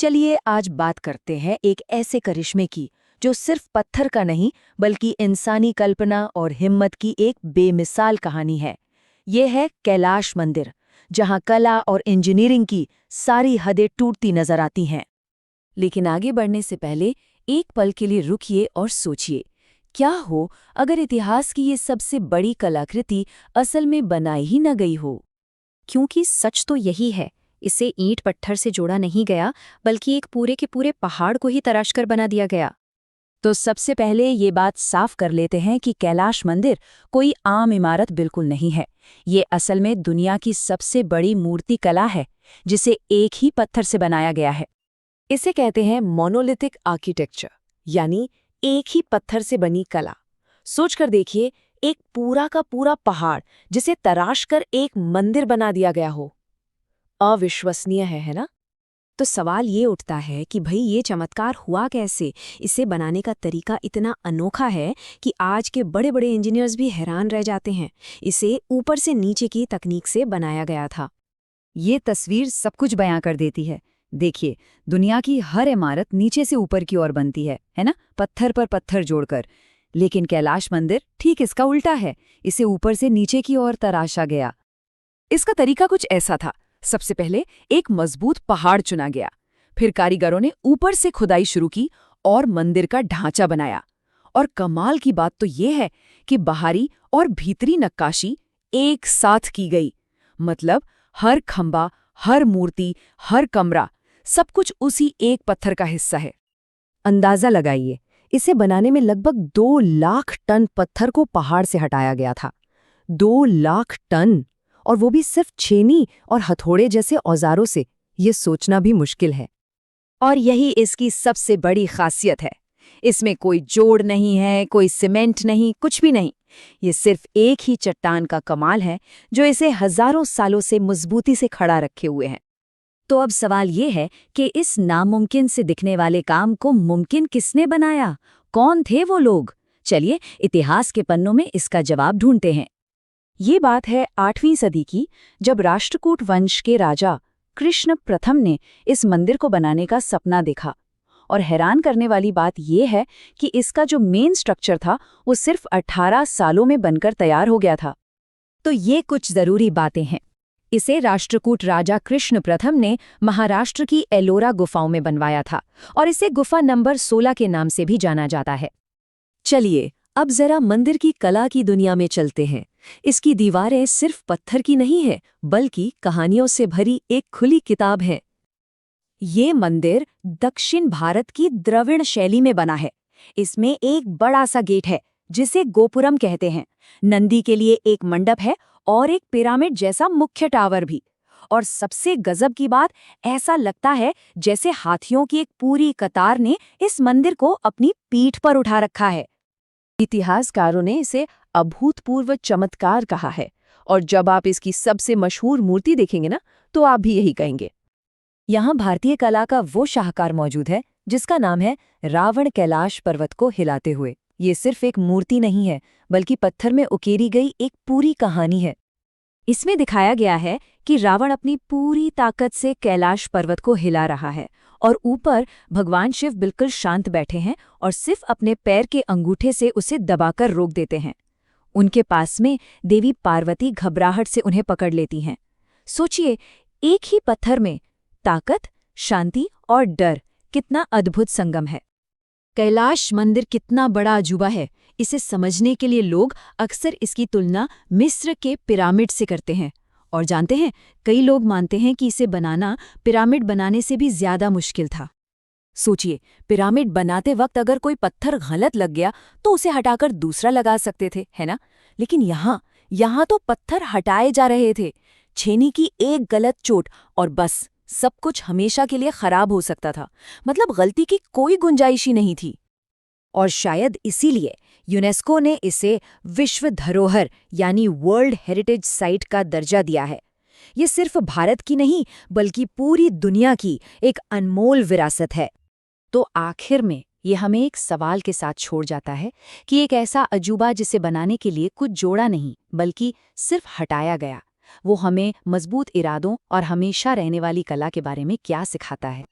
चलिए आज बात करते हैं एक ऐसे करिश्मे की जो सिर्फ पत्थर का नहीं बल्कि इंसानी कल्पना और हिम्मत की एक बेमिसाल कहानी है। ये है कैलाश मंदिर, जहां कला और इंजीनियरिंग की सारी हदें टूटती नजर आती हैं। लेकिन आगे बढ़ने से पहले एक पल के लिए रुकिए और सोचिए, क्या हो अगर इतिहास की ये सबसे बड़ी कलाकृति असल में बनाई ही न गई हो। क्योंकि सच तो यही है, इसे ईंट पत्थर से जोड़ा नहीं गया, बल्कि एक पूरे के पूरे पहाड़ को ही तराशकर बना दिया गया। तो सबसे पहले ये बात साफ कर लेते हैं कि कैलाश मंदिर कोई आम इमारत बिल्कुल नहीं है। ये असल में दुनिया की सबसे बड़ी मूर्ति कला है, जिसे एक ही पत्थर से बनाया गया है। इसे कहते हैं मोनोलिथिक आर्किटेक्चर, यानी एक ही पत्थर से बनी कला। सोचकर देखिए, एक पूरा का पूरा पहाड़ जिसे तराश कर एक मंदिर बना दिया गया हो। अविश्वसनीय है ना? तो सवाल ये उठता है कि भाई ये चमत्कार हुआ कैसे। इसे बनाने का तरीका इतना अनोखा है कि आज के बड़े बड़े इंजीनियर्स भी हैरान रह जाते हैं। इसे ऊपर से नीचे की तकनीक से बनाया गया था। ये तस्वीर सब कुछ बयां कर देती है। देखिए, दुनिया की हर इमारत नीचे से ऊपर की ओर बनती है ना, पत्थर पर पत्थर जोड़कर। लेकिन कैलाश मंदिर ठीक इसका उल्टा है, इसे ऊपर से नीचे की ओर तराशा गया। इसका तरीका कुछ ऐसा था। सबसे पहले एक मजबूत पहाड़ चुना गया, फिर कारीगरों ने ऊपर से खुदाई शुरू की और मंदिर का ढांचा बनाया। और कमाल की बात तो ये है कि बाहरी और भीतरी नक्काशी एक साथ की गई। मतलब हर खंबा, हर मूर्ति, हर कमरा, सब कुछ उसी एक पत्थर का हिस्सा है। अंदाजा लगाइए, इसे बनाने में लगभग 2 लाख टन पत्थर को पहाड़ से हटाया गया था। 2 लाख टन, और वो भी सिर्फ छेनी और हथौड़े जैसे औजारों से। ये सोचना भी मुश्किल है। और यही इसकी सबसे बड़ी खासियत है। इसमें कोई जोड़ नहीं है, कोई सीमेंट नहीं, कुछ भी नहीं। ये सिर्फ एक ही चट्टान का कमाल है जो इसे हजारों सालों से मजबूती से खड़ा रखे हुए है। तो अब सवाल ये है कि इस नामुमकिन से दिखने वाले काम को मुमकिन किसने बनाया? कौन थे वो लोग? चलिए इतिहास के पन्नों में इसका जवाब ढूंढते हैं। ये बात है 8वीं सदी की, जब राष्ट्रकूट वंश के राजा कृष्ण प्रथम ने इस मंदिर को बनाने का सपना देखा। और हैरान करने वाली बात यह है कि इसका जो मेन स्ट्रक्चर था वो सिर्फ 18 सालों में बनकर तैयार हो गया था। तो ये कुछ जरूरी बातें हैं। इसे राष्ट्रकूट राजा कृष्ण प्रथम ने महाराष्ट्र की एलोरा गुफाओं में बनवाया था, और इसे गुफा नंबर 16 के नाम से भी जाना जाता है। चलिए अब जरा मंदिर की कला की दुनिया में चलते हैं। इसकी दीवारें सिर्फ पत्थर की नहीं है, बल्कि कहानियों से भरी एक खुली किताब है। ये मंदिर दक्षिण भारत की द्रविड़ शैली में बना है। इसमें एक बड़ा सा गेट है जिसे गोपुरम कहते हैं। नंदी के लिए एक मंडप है और एक पिरामिड जैसा मुख्य टावर भी। और सबसे गजब की बात, ऐसा लगता है जैसे हाथियों की एक पूरी कतार ने इस मंदिर को अपनी पीठ पर उठा रखा है। इतिहासकारों ने इसे अभूतपूर्व चमत्कार कहा है, और जब आप इसकी सबसे मशहूर मूर्ति देखेंगे ना, तो आप भी यही कहेंगे। यहाँ भारतीय कला का वो शाहकार मौजूद है जिसका नाम है रावण कैलाश पर्वत को हिलाते हुए। ये सिर्फ एक मूर्ति नहीं है, बल्कि पत्थर में उकेरी गई एक पूरी कहानी है। इसमें दिखाया गया है कि रावण अपनी पूरी ताकत से कैलाश पर्वत को हिला रहा है, और ऊपर भगवान शिव बिल्कुल शांत बैठे हैं और सिर्फ अपने पैर के अंगूठे से उसे दबाकर रोक देते हैं। उनके पास में देवी पार्वती घबराहट से उन्हें पकड़ लेती हैं। सोचिए, एक ही पत्थर में ताकत, शांति और डर, कितना अद्भुत संगम है। कैलाश मंदिर कितना बड़ा अजूबा है, इसे समझने के लिए लोग अक्सर इसकी तुलना मिस्र के पिरामिड से करते हैं। और जानते हैं, कई लोग मानते हैं कि इसे बनाना पिरामिड बनाने से भी ज्यादा मुश्किल था। सोचिए, पिरामिड बनाते वक्त अगर कोई पत्थर गलत लग गया तो उसे हटाकर दूसरा लगा सकते थे, है ना? लेकिन यहाँ तो पत्थर हटाए जा रहे थे। छेनी की एक गलत चोट और बस सब कुछ हमेशा के लिए खराब हो सकता था। मतलब गलती की कोई गुंजाइश ही नहीं थी। और शायद इसीलिए यूनेस्को ने इसे विश्व धरोहर यानी वर्ल्ड हेरिटेज साइट का दर्जा दिया है। ये सिर्फ भारत की नहीं, बल्कि पूरी दुनिया की एक अनमोल विरासत है। तो आखिर में ये हमें एक सवाल के साथ छोड़ जाता है कि एक ऐसा अजूबा जिसे बनाने के लिए कुछ जोड़ा नहीं, बल्कि सिर्फ हटाया गया, वो हमें मजबूत इरादों और हमेशा रहने वाली कला के बारे में क्या सिखाता है।